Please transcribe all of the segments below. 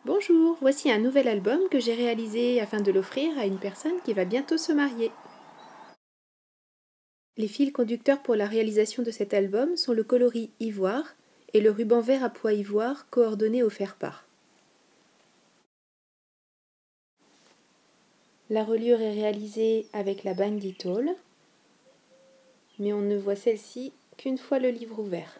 Bonjour, voici un nouvel album que j'ai réalisé afin de l'offrir à une personne qui va bientôt se marier. Les fils conducteurs pour la réalisation de cet album sont le coloris ivoire et le ruban vert à pois ivoire coordonné au faire-part. La reliure est réalisée avec la Binding Tool, mais on ne voit celle-ci qu'une fois le livre ouvert.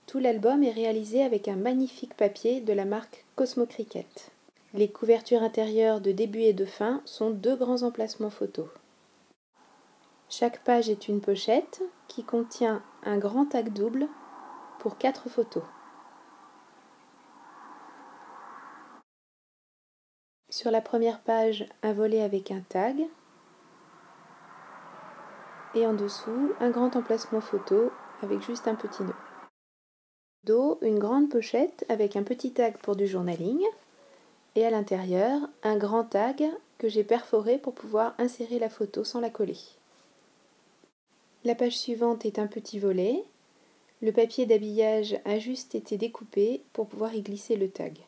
Tout l'album est réalisé avec un magnifique papier de la marque Cosmo Cricket. Les couvertures intérieures de début et de fin sont deux grands emplacements photos. Chaque page est une pochette qui contient un grand tag double pour 4 photos. Sur la première page, un volet avec un tag et en dessous, un grand emplacement photo avec juste un petit nœud. Dos, une grande pochette avec un petit tag pour du journaling et à l'intérieur, un grand tag que j'ai perforé pour pouvoir insérer la photo sans la coller. La page suivante est un petit volet. Le papier d'habillage a juste été découpé pour pouvoir y glisser le tag.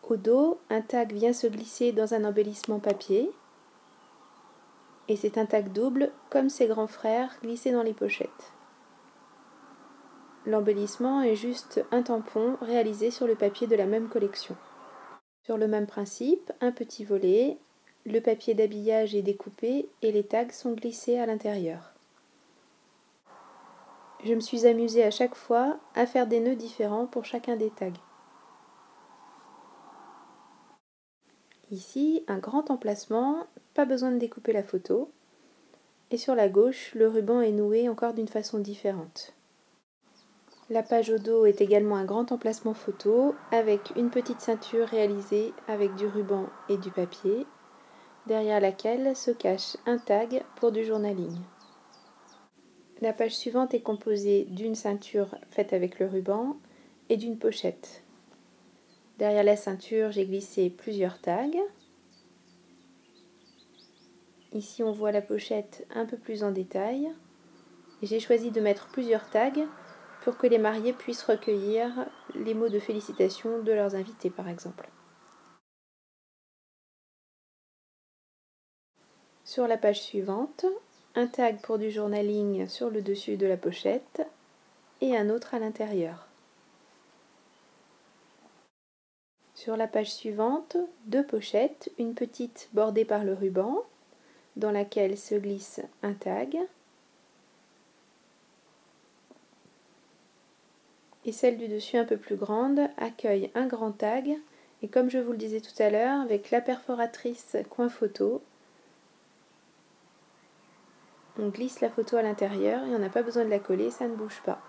Au dos, un tag vient se glisser dans un embellissement papier et c'est un tag double comme ses grands frères glissés dans les pochettes. L'embellissement est juste un tampon réalisé sur le papier de la même collection. Sur le même principe, un petit volet, le papier d'habillage est découpé et les tags sont glissés à l'intérieur. Je me suis amusée à chaque fois à faire des nœuds différents pour chacun des tags. Ici, un grand emplacement, pas besoin de découper la photo. Et sur la gauche, le ruban est noué encore d'une façon différente. La page au dos est également un grand emplacement photo avec une petite ceinture réalisée avec du ruban et du papier, derrière laquelle se cache un tag pour du journaling. La page suivante est composée d'une ceinture faite avec le ruban et d'une pochette. Derrière la ceinture, j'ai glissé plusieurs tags. Ici, on voit la pochette un peu plus en détail. J'ai choisi de mettre plusieurs tags pour que les mariés puissent recueillir les mots de félicitations de leurs invités, par exemple. Sur la page suivante, un tag pour du journaling sur le dessus de la pochette et un autre à l'intérieur. Sur la page suivante, deux pochettes, une petite bordée par le ruban, dans laquelle se glisse un tag, et celle du dessus un peu plus grande accueille un grand tag, et comme je vous le disais tout à l'heure, avec la perforatrice coin photo, on glisse la photo à l'intérieur et on n'a pas besoin de la coller, ça ne bouge pas.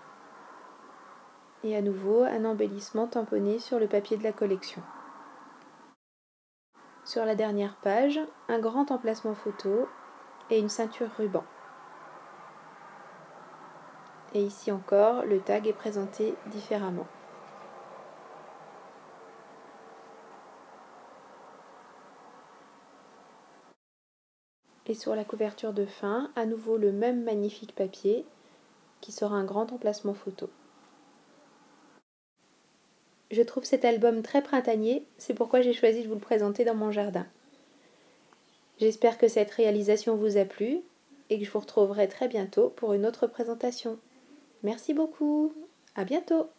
Et à nouveau, un embellissement tamponné sur le papier de la collection. Sur la dernière page, un grand emplacement photo et une ceinture ruban. Et ici encore, le tag est présenté différemment. Et sur la couverture de fin, à nouveau le même magnifique papier qui sera un grand emplacement photo. Je trouve cet album très printanier, c'est pourquoi j'ai choisi de vous le présenter dans mon jardin. J'espère que cette réalisation vous a plu et que je vous retrouverai très bientôt pour une autre présentation. Merci beaucoup, à bientôt!